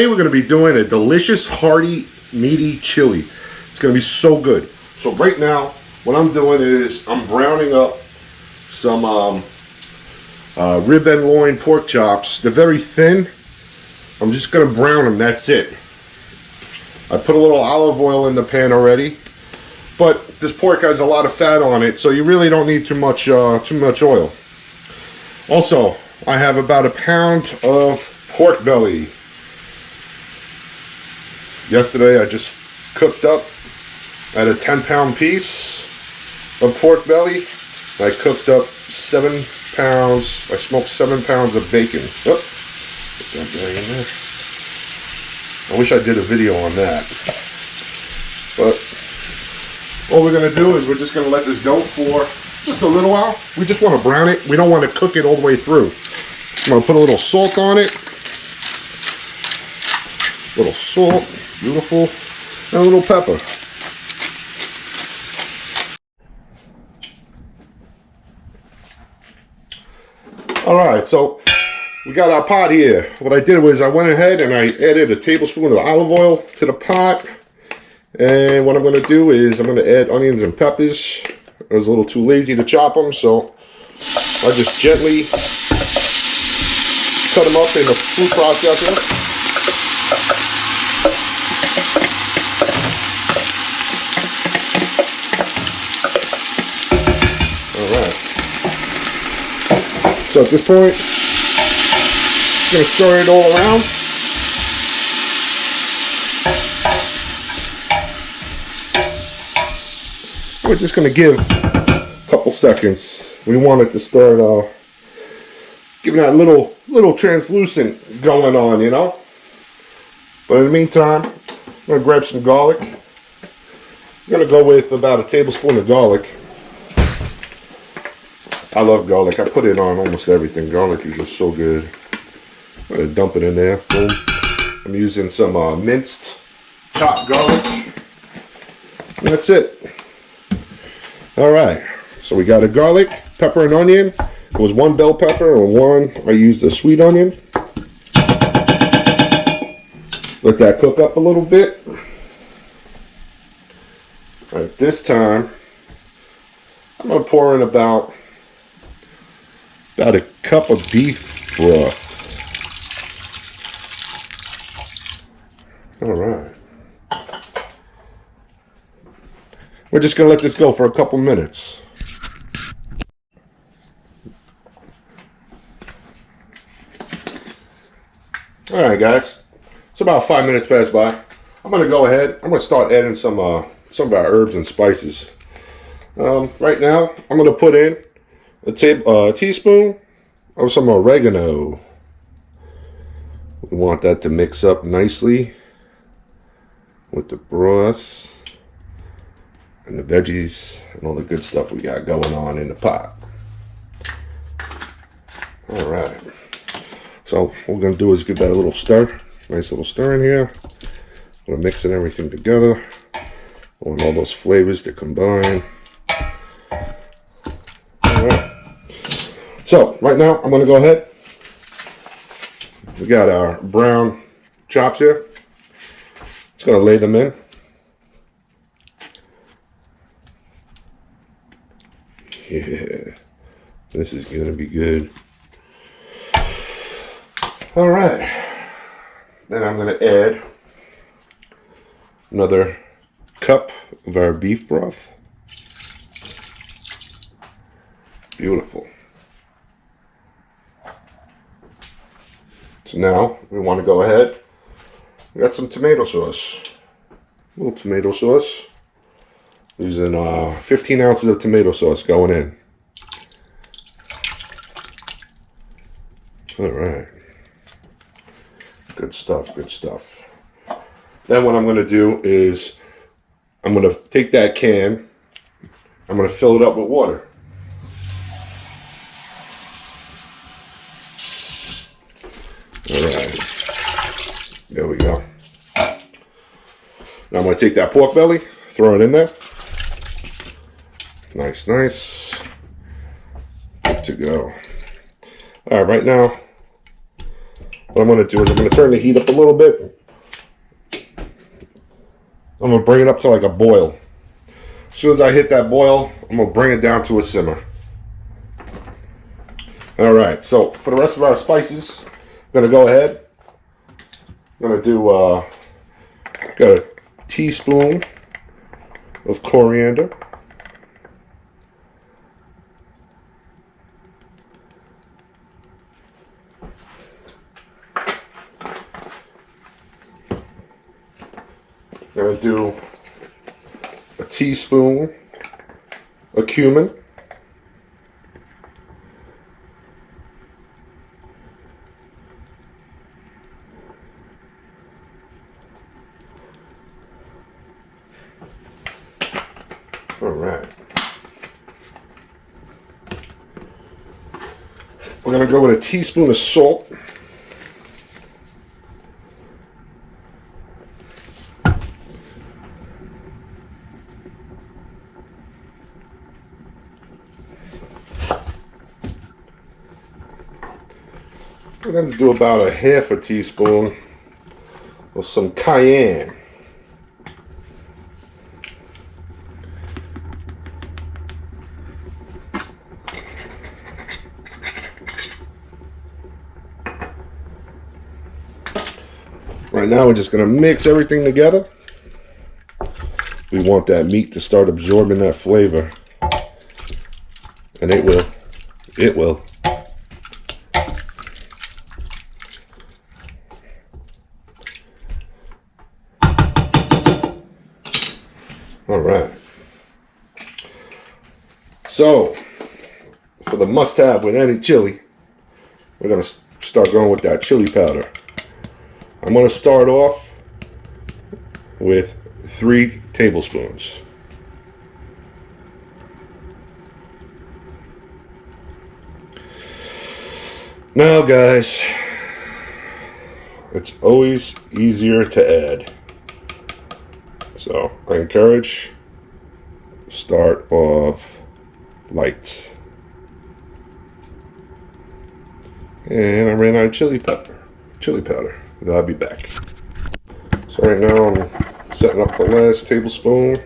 Today we're going to be doing a delicious, hearty, meaty chili. It's going to be so good. So right now, what I'm doing is I'm browning up some rib and loin pork chops. They're very thin. I'm just going to brown them, that's it. I put a little olive oil in the pan already. But this pork has a lot of fat on it, so you really don't need too much oil. Also, I have about a pound of pork belly. Yesterday I just cooked up at a 10-pound piece of pork belly. I cooked up 7 pounds. I smoked 7 pounds of bacon. Oh, put that belly in there. I wish I did a video on that. But all we're going to do is we're just going to let this go for just a little while. We just want to brown it. We don't want to cook it all the way through. I'm going to put a little salt on it. A little salt. Beautiful. And a little pepper. Alright, so we got our pot here. What I did was I went ahead and I added a tablespoon of olive oil to the pot. And what I'm going to do is I'm going to add onions and peppers. I was a little too lazy to chop them, so I just gently cut them up in a food processor. Alright. So at this point, I'm going to stir it all around. We're just going to give a couple seconds. We want it to start giving that little translucent going on, you know. But in the meantime, I'm going to grab some garlic. I'm going to go with about a tablespoon of garlic. I love garlic. I put it on almost everything. Garlic is just so good. I'm going to dump it in there. Boom. I'm using some minced chopped garlic. And that's it. Alright, so we got a garlic, pepper, and onion. It was 1 bell pepper and 1, I used a sweet onion. Let that cook up a little bit. Alright, this time, I'm going to pour in about a cup of beef broth. Alright. We're just going to let this go for a couple minutes. Alright guys, it's about 5 minutes passed by. I'm going to go ahead, I'm going to start adding some of our herbs and spices. Right now, I'm going to put in a teaspoon of some oregano. We want that to mix up nicely with the broth and the veggies and all the good stuff we got going on in the pot. Alright. So what we're going to do is give that a little stir. Nice little stir in here. We're mixing everything together. I want all those flavors to combine. Alright. So right now I'm going to go ahead. We got our brown chops here. Just going to lay them in. Yeah, this is going to be good. Alright, then I'm going to add another cup of our beef broth. Beautiful. So now we want to go ahead. We got some tomato sauce. A little tomato sauce. Using 15 ounces of tomato sauce going in. Alright. Good stuff, good stuff. Then what I'm going to do is I'm going to take that can, I'm going to fill it up with water. Alright. There we go. Now I'm going to take that pork belly, throw it in there. Nice, nice. Good to go. Alright, right now what I'm going to do is I'm going to turn the heat up a little bit. I'm going to bring it up to like a boil. As soon as I hit that boil, I'm going to bring it down to a simmer. Alright, so for the rest of our spices, I'm going to go ahead. I'm going to do, got a teaspoon of coriander. I'm going to do a teaspoon of cumin. All right. We're going to go with a teaspoon of salt. We're going to do about a half a teaspoon of some cayenne. Right now we're just going to mix everything together. We want that meat to start absorbing that flavor. And it will. It will. All right. So, for the must-have with any chili, we're going to start going with that chili powder. I'm going to start off with 3 tablespoons. Now, guys, it's always easier to add. So I encourage start off light. And I ran out of chili powder. I'll be back. So right now I'm setting up the last tablespoon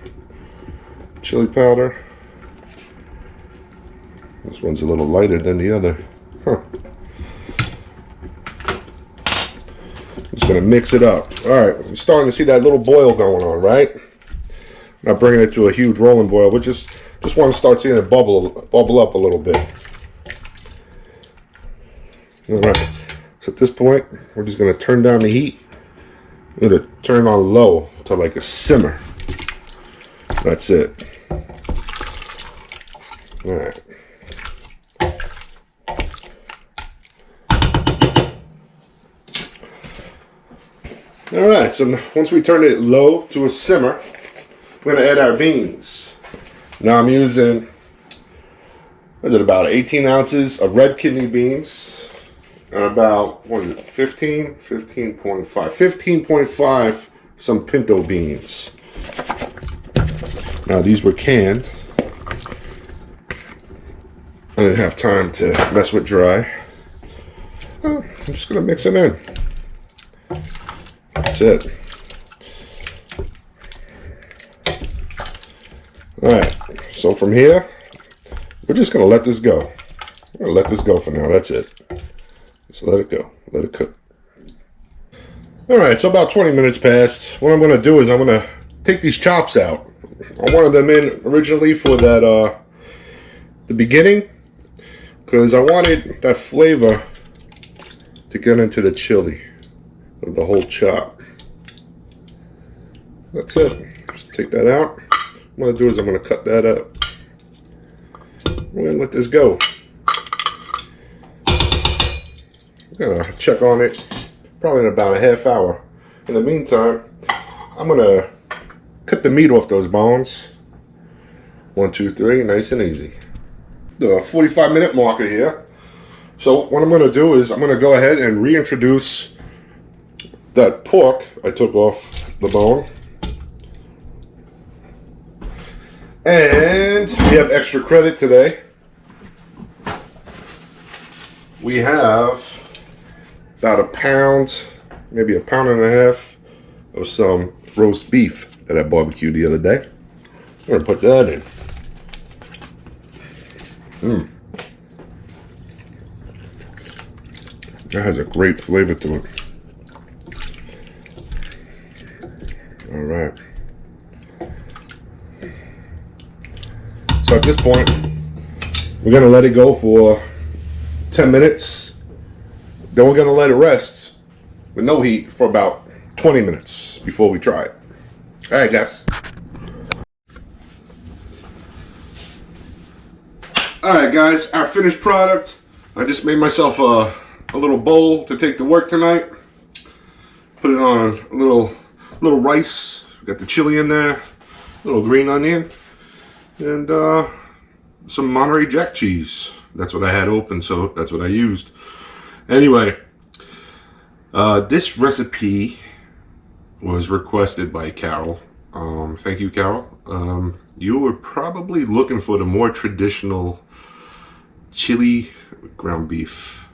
chili powder. This one's a little lighter than the other. Huh. Just gonna mix it up. All right, we're starting to see that little boil going on, right? Not bringing it to a huge rolling boil, but just want to start seeing it bubble up a little bit. All right. So at this point, we're just gonna turn down the heat. We're gonna turn on low to like a simmer. That's it. All right. All right, so once we turn it low to a simmer, we're gonna add our beans. Now I'm using, what is it, about 18 ounces of red kidney beans and about, what is it, 15.5 some pinto beans. Now these were canned. I didn't have time to mess with dry. I'm just gonna mix them in. That's it. Alright, so from here, we're just going to let this go. We're going to let this go for now. That's it. Just let it go. Let it cook. Alright, so about 20 minutes passed. What I'm going to do is I'm going to take these chops out. I wanted them in originally for that, the beginning, because I wanted that flavor to get into the chili of the whole chop. That's it. Just take that out. What I'm going to do is I'm going to cut that up. We're going to let this go. I'm going to check on it probably in about a half hour. In the meantime, I'm going to cut the meat off those bones. 1, 2, 3, nice and easy. The 45-minute marker here. So what I'm going to do is I'm going to go ahead and reintroduce that pork I took off the bone. And we have extra credit today. We have about a pound, maybe a pound and a half of some roast beef that I barbecued the other day. I'm gonna put that in. That has a great flavor to it. All right. So at this point, we're gonna let it go for 10 minutes. Then we're gonna let it rest with no heat for about 20 minutes before we try it. All right, guys. All right, guys, our finished product. I just made myself a little bowl to take to work tonight. Put it on a little rice. Got the chili in there, a little green onion, and some Monterey Jack cheese. That's what I had open, so that's what I used. Anyway, this recipe was requested by Carol. Thank you, Carol. You were probably looking for the more traditional chili ground beef.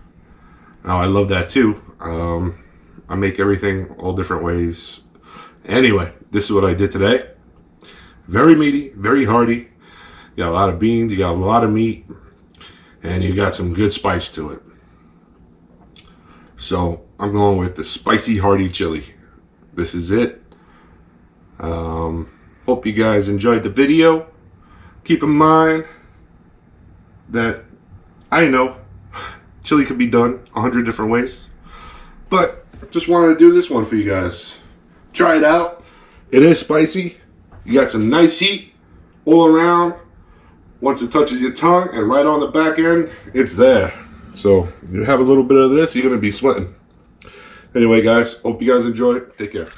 Now, I love that too. I make everything all different ways. Anyway, this is what I did today. Very meaty, very hearty. You got a lot of beans, you got a lot of meat, and you got some good spice to it. So I'm going with the spicy hearty chili. This is it. Hope you guys enjoyed the video. Keep in mind that I know chili could be done 100 different ways, but just wanted to do this one for you guys. Try it out. It is spicy. You got some nice heat all around. Once it touches your tongue and right on the back end, it's there. So you have a little bit of this, you're gonna be sweating. Anyway, guys, hope you guys enjoy. Take care.